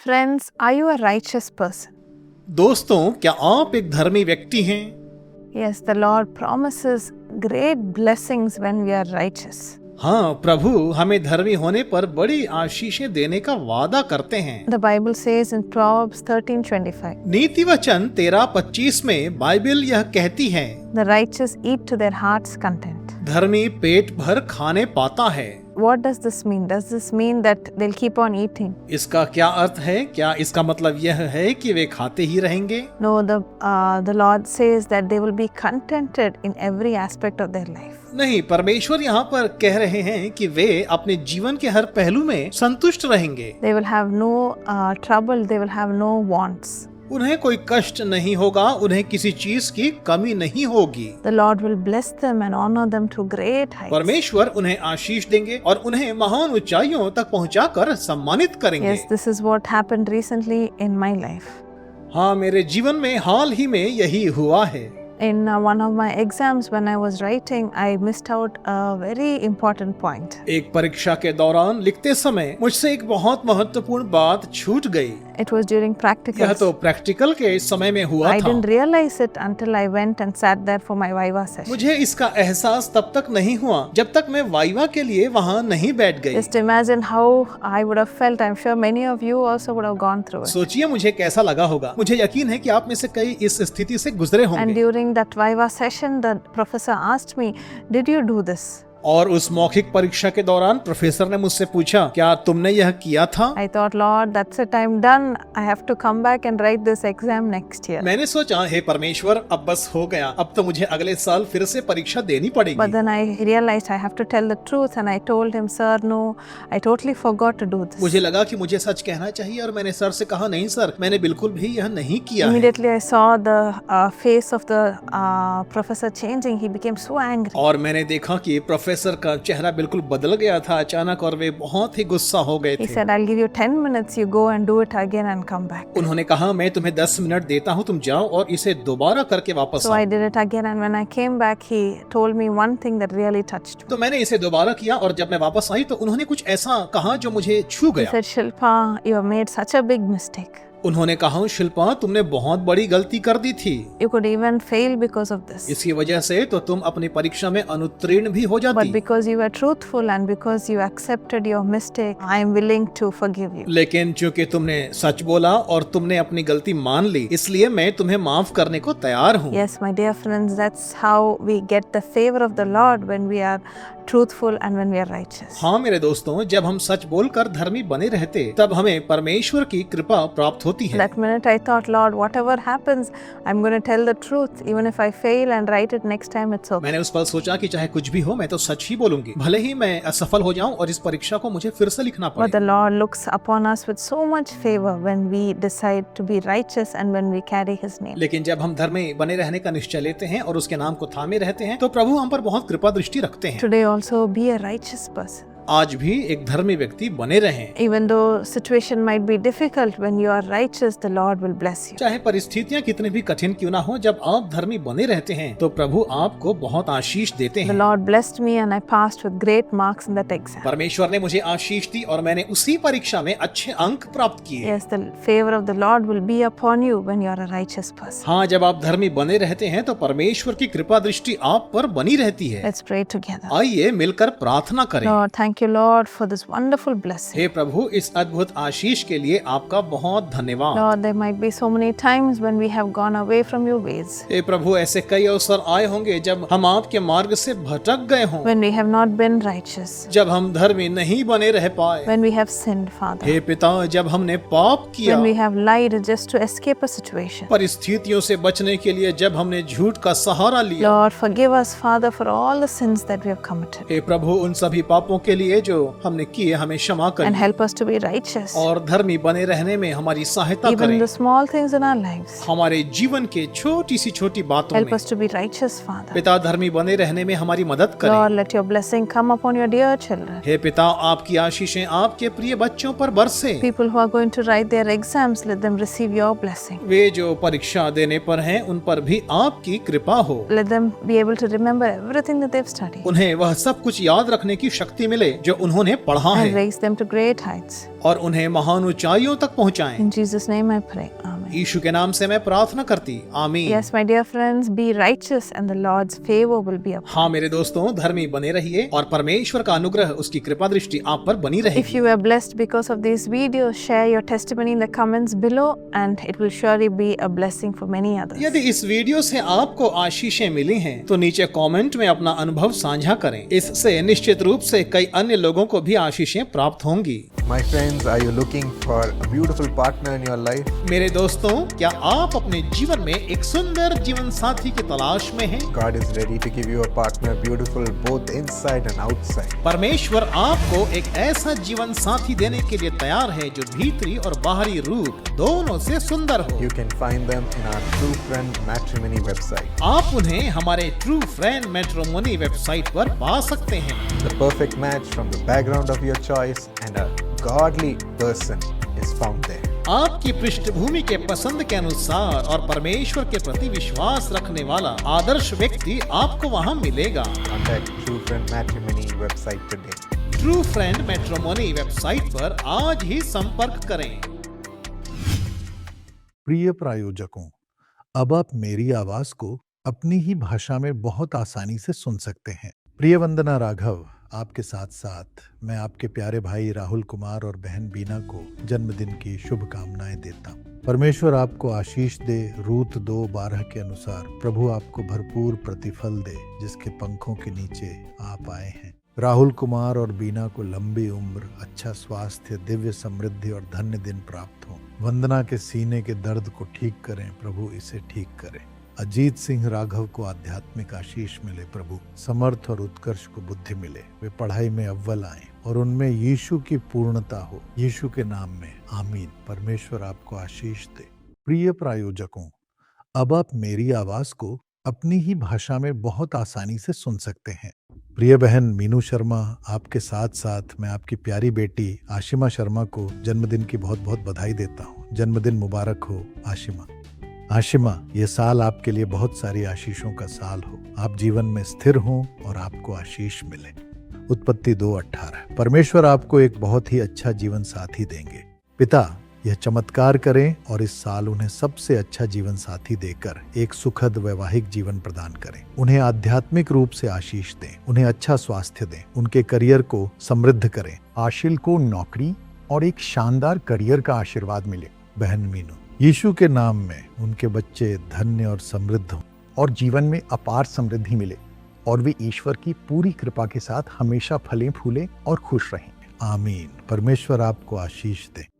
Friends, are you a righteous person? दोस्तों, क्या आप एक धर्मी व्यक्ति हैं? Yes, the Lord promises great blessings when we are righteous. हाँ, प्रभु हमें धर्मी होने पर बड़ी आशीषें देने का वादा करते हैं। The Bible says in Proverbs 13:25, नीति वचन 13:25 में बाइबल यह कहती है, the righteous eat to their heart's content. धर्मी पेट भर खाने पाता है। What does this mean? Does this mean that they'll keep on eating? इसका क्या अर्थ है? क्या इसका मतलब यह है कि वे खाते ही रहेंगे? No, the Lord says that they will be contented in every aspect of their life. नहीं, परमेश्वर यहाँ पर कह रहे हैं कि वे अपने जीवन के हर पहलू में संतुष्ट रहेंगे। They will have no trouble. They will have no wants. उन्हें कोई कष्ट नहीं होगा, उन्हें किसी चीज की कमी नहीं होगी। The Lord will bless them and honor them to great heights. परमेश्वर उन्हें आशीष देंगे और उन्हें महान ऊंचाइयों तक पहुंचाकर सम्मानित करेंगे। Yes, this is what happened recently in my life. हाँ, मेरे जीवन में हाल ही में यही हुआ है। In one of my exams when I was writing, I missed out a very important point. एक परीक्षा के दौरान लिखते समय मुझसे एक बहुत महत्वपूर्ण बात छूट गई। It was during यह practicals. तो प्रैक्टिकल के समय में हुआ I था। didn't realize it until I went and sat there for my Viva session. मुझे इसका एहसास तब तक नहीं हुआ जब तक मैं वाइवा के लिए वहाँ नहीं बैठ गई। Just imagine how I would have felt. I'm sure many of you also would have gone through it. सोचिए मुझे कैसा लगा होगा। मुझे यकीन है कि आप में से कई इस स्थिति से गुजरे And होंगे। during that Viva session, the professor asked me, "Did you do this?" और उस मौखिक परीक्षा के दौरान प्रोफेसर ने मुझसे पूछा, क्या तुमने यह किया था? I thought, Lord, that's it. I'm done. I have to come back and write this exam next year. मैंने सोचा, हे परमेश्वर, अब बस हो गया, अब तो मुझे अगले साल फिर से परीक्षा देनी But पड़ेगी। then I realized I have to tell the truth, and I told him, "Sir, no, I totally forgot to do this." मुझे लगा कि मुझे सच कहना चाहिए और मैंने सर से कहा, नहीं सर, मैंने बिल्कुल भी यह नहीं किया है। Immediately I saw the face of the professor changing. He became so angry. और मैंने देखा कि प्रोफेसर का चेहरा बिल्कुल बदल गया था अचानक और वे बहुत ही गुस्सा हो गए He थे। said, "I'll give you 10 minutes. You go and do it again and come back." उन्होंने कहा, मैं तुम्हें 10 मिनट देता हूँ, तुम जाओ और इसे दोबारा करके वापस So I आओ। did it again, and when I came back, he told me one thing that really touched me. तो मैंने इसे दोबारा किया और जब मैं वापस आई तो उन्होंने कुछ ऐसा कहा जो मुझे छू He गया। said, "Shilpa, you have made such a big mistake. उन्होंने कहा, शिल्पा, तुमने बहुत बड़ी गलती कर दी थी। You could even fail because of this. इसकी वजह से तो तुम अपनी परीक्षा में अनुत्तीर्ण भी हो But जाती। because you were truthful and because you accepted your mistake, I am willing to forgive you." लेकिन चूंकि तुमने सच बोला और तुमने अपनी गलती मान ली, इसलिए मैं तुम्हें माफ करने को तैयार हूँ। Yes, my dear friends, that's how we get the favor of the Lord when we are truthful and when we are righteous. हाँ मेरे दोस्तों, जब हम सच बोलकर धर्मी बने रहते, तब हमें परमेश्वर की कृपा प्राप्त होती है। That minute I thought, Lord, whatever happens, I'm going to tell the truth. Even if I fail and write it next time, it's okay. मैंने उस पल सोचा कि चाहे कुछ भी हो, मैं तो सच ही बोलूंगी, भले ही मैं असफल हो जाऊं और इस परीक्षा को मुझे फिर से लिखना But पड़े। the Lord looks upon us with so much favor when we decide to be righteous and when we carry His name. लेकिन जब हम धर्मी बने रहने का निश्चय लेते हैं और उसके नाम को थामे रहते हैं, तो प्रभु हम पर बहुत कृपा दृष्टि रखते हैं। Today also be a righteous person. आज भी एक धर्मी व्यक्ति बने रहें। Even though situation might be difficult, when you are righteous, the Lord will bless you. चाहे परिस्थितियां कितनी भी कठिन क्यों ना हो, जब आप धर्मी बने रहते हैं तो प्रभु आपको बहुत आशीष देते The हैं। Lord blessed me and I passed with great marks in that exam. परमेश्वर ने मुझे आशीष दी और मैंने उसी परीक्षा में अच्छे अंक प्राप्त किए। Yes, the favor of the Lord will be upon you when you are a righteous person. हाँ, जब आप धर्मी बने रहते हैं तो परमेश्वर की कृपा दृष्टि आप पर बनी रहती है। Let's pray together. आइए मिलकर प्रार्थना करें। Lord, thank you, Lord, for this wonderful blessing. हे प्रभु, इस अद्भुत आशीष के लिए आपका बहुत धन्यवाद। Lord, there might be so many times when we have gone away from your ways, हे प्रभु, ऐसे कई अवसर आए होंगे जब हम आपके मार्ग से भटक गए हों, when we have not been righteous, जब हम धर्मी नहीं बने रह पाए। when we have sinned, Father, हे पिता, जब हमने पाप किया, when we have lied just to escape a situation. परिस्थितियों से बचने के लिए जब हमने झूठ का सहारा लिया। Lord, forgive us, Father, for all the sins that we have committed, हे प्रभु, उन सभी पापों के लिए जो हमने किए हमें क्षमा and करें help us to be righteous. और धर्मी बने रहने में हमारी सहायता Even करें। the small things in our lives, हमारे जीवन के छोटी सी छोटी बातों help में us to be righteous, Father. पिता धर्मी बने रहने में हमारी मदद करें। Lord, let your blessing come upon your dear children. हे पिता, आपकी आशीषें आपके प्रिय बच्चों पर बरसे। People who are going to write their exams, let them receive your blessing. वे जो परीक्षा देने पर हैं, उन पर भी आपकी कृपा हो। Let them be able to remember everything that they've studied उन्हें वह सब कुछ याद रखने की शक्ति मिले जो उन्होंने पढ़ा and है raise them to great heights. और उन्हें महान ऊंचाइयों तक पहुंचाएं। In Jesus' name I pray. Amen. यीशु के नाम से मैं प्रार्थना करती, आमीन। Yes, my dear friends, be righteous and the Lord's favor will be upon you. हाँ मेरे दोस्तों, धर्मी बने रहिए और परमेश्वर का अनुग्रह, उसकी कृपा दृष्टि आप पर बनी If रहेगी। you were blessed because of these videos, share your testimony in the comments below and it will surely be a blessing for many others. यदि इस वीडियो से आपको आशीषें मिली हैं, तो नीचे कमेंट में अपना अनुभव साझा करें। इससे निश्चित रूप से कई अन्य लोगों को भी आशीषें प्राप्त होंगी। My friends, are you looking for a beautiful partner in your life? मेरे दोस्तों, क्या आप अपने जीवन में एक सुंदर जीवन साथी की तलाश में हैं? God is ready to give you a partner beautiful both inside and outside. परमेश्वर आपको एक ऐसा जीवन साथी देने के लिए तैयार है जो भीतरी और बाहरी रूप दोनों से सुंदर हो। You can find them in our True Friend Matrimony website. आप उन्हें हमारे ट्रू फ्रेंड मैट्रिमोनी वेबसाइट पर पा सकते हैं। The perfect match from the background of your choice and a godly person is found there. आपकी पृष्ठभूमि के पसंद के अनुसार और परमेश्वर के प्रति विश्वास रखने वाला आदर्श व्यक्ति आपको वहां मिलेगा। Contact True Friend Matrimony website today. True friend matrimony website पर आज ही संपर्क करें। प्रिय प्रायोजकों, अब आप मेरी आवाज को अपनी ही भाषा में बहुत आसानी से सुन सकते हैं। प्रिय वंदना राघव आपके साथ साथ मैं आपके प्यारे भाई राहुल कुमार और बहन बीना को जन्मदिन की शुभकामनाएं देता हूं। परमेश्वर आपको आशीष दे। रूत 2:12 के अनुसार प्रभु आपको भरपूर प्रतिफल दे जिसके पंखों के नीचे आप आए हैं। राहुल कुमार और बीना को लंबी उम्र, अच्छा स्वास्थ्य, दिव्य समृद्धि और धन्य दिन प्राप्त हो। वंदना के सीने के दर्द को ठीक करें, प्रभु इसे ठीक करें। अजीत सिंह राघव को आध्यात्मिक आशीष मिले, प्रभु समर्थ और उत्कर्ष को बुद्धि मिले। वे पढ़ाई में अव्वल आए और उनमें यीशु की पूर्णता हो, यीशु के नाम में आमीन। परमेश्वर आपको आशीष दे। प्रिय प्रायोजकों, अब आप मेरी आवाज को अपनी ही भाषा में बहुत आसानी से सुन सकते हैं। प्रिय बहन मीनू शर्मा, आपके साथ साथ मैं आपकी प्यारी बेटी आशिमा शर्मा को जन्मदिन की बहुत बहुत बधाई देता हूँ। जन्मदिन मुबारक हो आशिमा। आशिमा, ये साल आपके लिए बहुत सारी आशीषों का साल हो। आप जीवन में स्थिर हों और आपको आशीष मिले। उत्पत्ति 2:18। परमेश्वर आपको एक बहुत ही अच्छा जीवन साथी देंगे। पिता यह चमत्कार करें और इस साल उन्हें सबसे अच्छा जीवन साथी देकर एक सुखद वैवाहिक जीवन प्रदान करें। उन्हें आध्यात्मिक रूप से आशीष दें, उन्हें अच्छा स्वास्थ्य दें, उनके करियर को समृद्ध करें। आशिल को नौकरी और एक शानदार करियर का आशीर्वाद मिले। बहन मीनू, यीशु के नाम में उनके बच्चे धन्य और समृद्ध हों और जीवन में अपार समृद्धि मिले और वे ईश्वर की पूरी कृपा के साथ हमेशा फलें फूलें और खुश रहें। आमीन। परमेश्वर आपको आशीष दे।